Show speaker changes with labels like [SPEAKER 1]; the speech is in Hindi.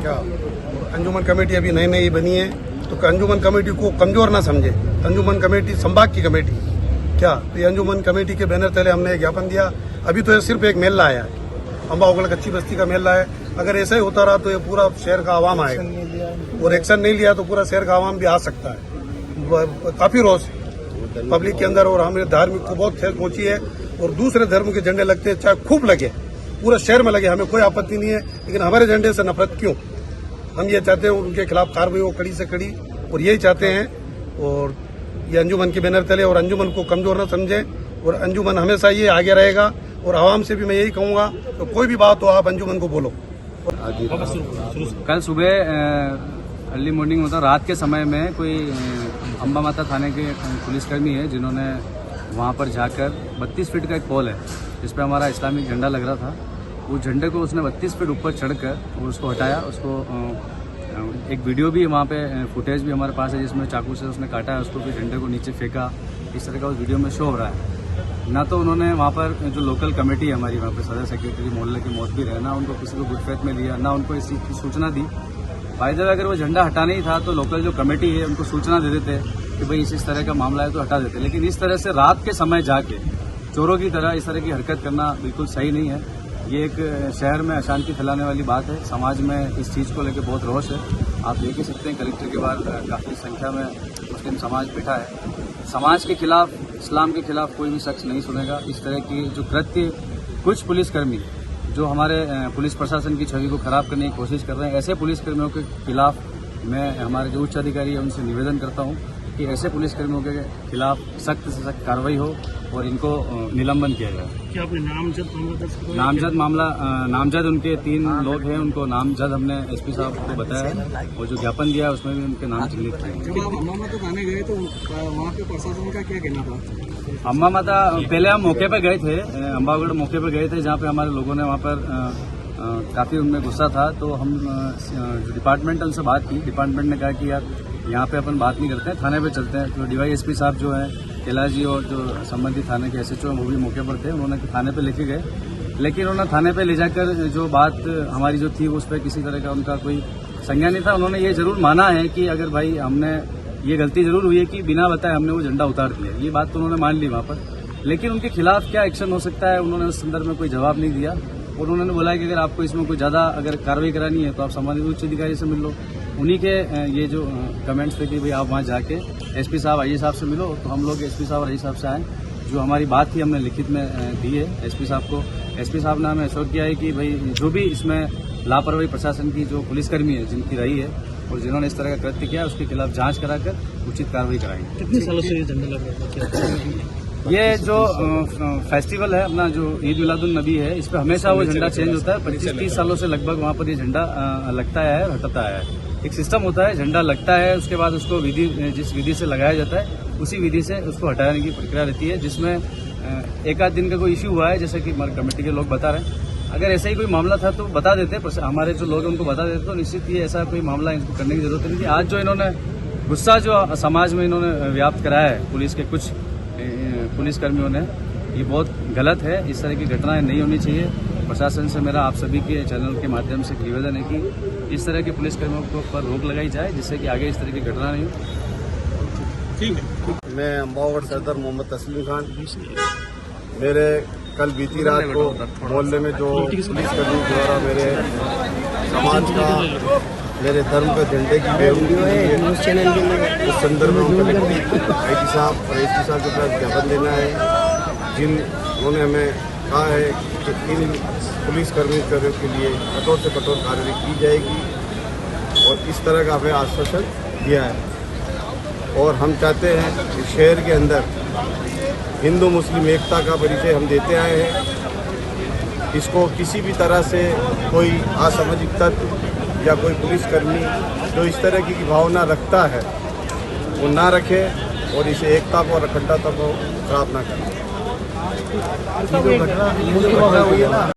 [SPEAKER 1] क्या अंजुमन कमेटी अभी नई नई बनी है, तो अंजुमन कमेटी को कमजोर ना समझे। अंजुमन कमेटी संभाग की कमेटी क्या, तो ये अंजुमन कमेटी के बैनर तले हमने ज्ञापन दिया। अभी तो ये सिर्फ एक मेला आया है, अम्बा उगल कच्ची बस्ती का मेला है। अगर ऐसा ही होता रहा तो ये पूरा शहर का आवाम आएगा, और एक्शन नहीं लिया तो पूरा शहर का आवाम भी आ सकता है। काफी रोष पब्लिक के अंदर, और हमें धार्मिक को बहुत ठेस पहुंची है। और दूसरे धर्म के झंडे लगते हैं, चाहे खूब लगे, पूरे शहर में लगे, हमें कोई आपत्ति नहीं है, लेकिन हमारे झंडे से नफरत क्यों? हम ये चाहते हैं उनके खिलाफ कार्रवाई हो कड़ी से कड़ी, और यही चाहते हैं। और ये अंजुमन के बैनर तले, और अंजुमन को कमजोर न समझे, और अंजुमन हमेशा ये आगे रहेगा। और आवाम से भी मैं यही कहूंगा, तो कोई भी बात हो आप अंजुमन को बोलो।
[SPEAKER 2] कल सुबह अर्ली मॉर्निंग होता, रात के समय में कोई अम्बा माता थाने के पुलिसकर्मी है जिन्होंने वहां पर जाकर 32 फीट का एक पोल है जिस पर हमारा इस्लामिक झंडा लग रहा था, उस झंडे को उसने 32 फीट ऊपर चढ़कर और उसको हटाया। उसको एक वीडियो भी वहाँ पे फुटेज भी हमारे पास है जिसमें चाकू से उसने काटा है उसको, फिर झंडे को नीचे फेंका। इस तरह का उस वीडियो में शो हो रहा है। ना तो उन्होंने वहाँ पर जो लोकल कमेटी है हमारी, वहाँ पर सदर सेक्रेटरी मोहल्ले के मोहतबिर है, ना उनको किसी को गुड फेथ में लिया, ना उनको इस चीज़ की सूचना दी। भाई जब अगर वो झंडा हटाना ही था तो लोकल जो कमेटी है उनको सूचना दे देते कि भाई इस तरह का मामला है तो हटा देते। लेकिन इस तरह से रात के समय जाके चोरों की तरह इस तरह की हरकत करना बिल्कुल सही नहीं है। ये एक शहर में अशांति फैलाने वाली बात है। समाज में इस चीज़ को लेकर बहुत रोष है। आप देख ही सकते हैं कलेक्टर के बाहर काफ़ी संख्या में मुस्लिम समाज बैठा है। समाज के खिलाफ, इस्लाम के खिलाफ कोई भी शख्स नहीं सुनेगा। इस तरह की जो कृत्य कुछ पुलिसकर्मी जो हमारे पुलिस प्रशासन की छवि को खराब करने की कोशिश कर रहे हैं, ऐसे पुलिसकर्मियों के खिलाफ मैं हमारे जो उच्च अधिकारी है उनसे निवेदन करता हूं कि ऐसे पुलिसकर्मियों के खिलाफ सख्त से सख्त कार्रवाई हो और इनको निलंबन किया जाए।
[SPEAKER 3] क्या आपने
[SPEAKER 2] नामजद उनके 3 लोग हैं, उनको नामजद हमने एसपी साहब को बताया है और जो ज्ञापन दिया है उसमें भी उनके नाम चिन्हित किए हैं।
[SPEAKER 3] जब आप अम्बा माता थाने गए तो वहाँ पे प्रशासन का क्या कहना था?
[SPEAKER 2] अम्बा माता पहले हम मौके पर गए थे, अम्बागढ़ मौके पर गए थे जहाँ पे हमारे लोगों ने वहाँ पर काफ़ी उनमें गुस्सा था। तो हम जो डिपार्टमेंट उनसे बात की, डिपार्टमेंट ने कहा कि यार यहाँ पे अपन बात नहीं करते हैं, थाने पे चलते हैं। तो डीवाईएसपी साहब जो है कैलाश जी और जो संबंधित थाने के एसएचओ हैं वो भी मौके पर थे। उन्होंने थाने पे लेके गए, लेकिन उन्होंने थाने पे ले जाकर जो बात हमारी जो थी उस पर किसी तरह का उनका कोई संज्ञान नहीं था। उन्होंने ये जरूर माना है कि अगर भाई हमने ये गलती जरूर हुई है कि बिना बताए हमने वो झंडा उतार दिया, ये बात तो उन्होंने मान ली वहाँ पर। लेकिन उनके खिलाफ क्या एक्शन हो सकता है उन्होंने उस संदर्भ में कोई जवाब नहीं दिया। और उन्होंने बोला कि अगर आपको इसमें कोई ज़्यादा अगर कार्रवाई करानी है तो आप संबंधित उच्च अधिकारी से मिल लो। उन्हीं के ये जो कमेंट्स थे कि भाई आप वहाँ जाके एसपी साहब आईजी साहब से मिलो, तो हम लोग एसपी साहब और आईजी साहब से आए। जो हमारी बात थी हमने लिखित में दी है एसपी साहब को। एसपी साहब ने हमें एश्योर किया है कि भाई जो भी इसमें लापरवाही प्रशासन की जो पुलिसकर्मी है जिनकी रही है और जिन्होंने इस तरह का कृत्य किया उसके खिलाफ जांच कराकर उचित कार्रवाई कराएंगे।
[SPEAKER 3] कितने सालों से ये झंडा लग रहा था?
[SPEAKER 2] ये जो फेस्टिवल है अपना जो ईद मिलादुन नबी है, इस पर हमेशा वो झंडा चेंज होता है। 25-30 सालों से लगभग वहाँ पर ये झंडा लगता है, हटता है। एक सिस्टम होता है, झंडा लगता है, उसके बाद उसको जिस विधि से लगाया जाता है उसी विधि से उसको हटाने की प्रक्रिया रहती है, जिसमें एक आध दिन का कोई इश्यू हुआ है जैसे कि हमारे कमेटी के लोग बता रहे हैं। अगर ऐसा ही कोई मामला था तो बता देते, हमारे जो लोग हैं उनको बता देते, तो निश्चित ही ऐसा कोई मामला इनको करने की जरूरत नहीं थी। आज जो इन्होंने गुस्सा जो समाज में इन्होंने व्याप्त कराया है पुलिस के कुछ पुलिसकर्मियों ने, ये बहुत गलत है। इस तरह की घटनाएं नहीं होनी चाहिए। प्रशासन से मेरा आप सभी के चैनल के माध्यम से निवेदन है कि इस तरह के पुलिसकर्मियों को पर रोक लगाई जाए जिससे कि आगे इस तरह की घटना नहीं हो।
[SPEAKER 1] ठीक है। मैं अम्बागढ़ सदर मोहम्मद तस्लीम खान। मेरे कल बीती रात को मोहल्ले में जो पुलिसकर्मी द्वारा मेरे समाज का, मेरे धर्म के झंडे की बेरुखी हुई है, उस संदर्भ में कलेक्टर आईजी साहब और एसपी साहब के पास ज्ञापन देना है, जिन्होंने हमें कहा है कि इन पुलिसकर्मियों के लिए कठोर से कठोर कार्रवाई की जाएगी और इस तरह का हमें आश्वासन दिया है। और हम चाहते हैं कि शहर के अंदर हिंदू मुस्लिम एकता का परिचय हम देते आए हैं। इसको किसी भी तरह से कोई असामाजिक तत्व या कोई पुलिसकर्मी जो इस तरह की भावना रखता है वो ना रखे और इसे एकता को और अखंडता को खराब ना करे।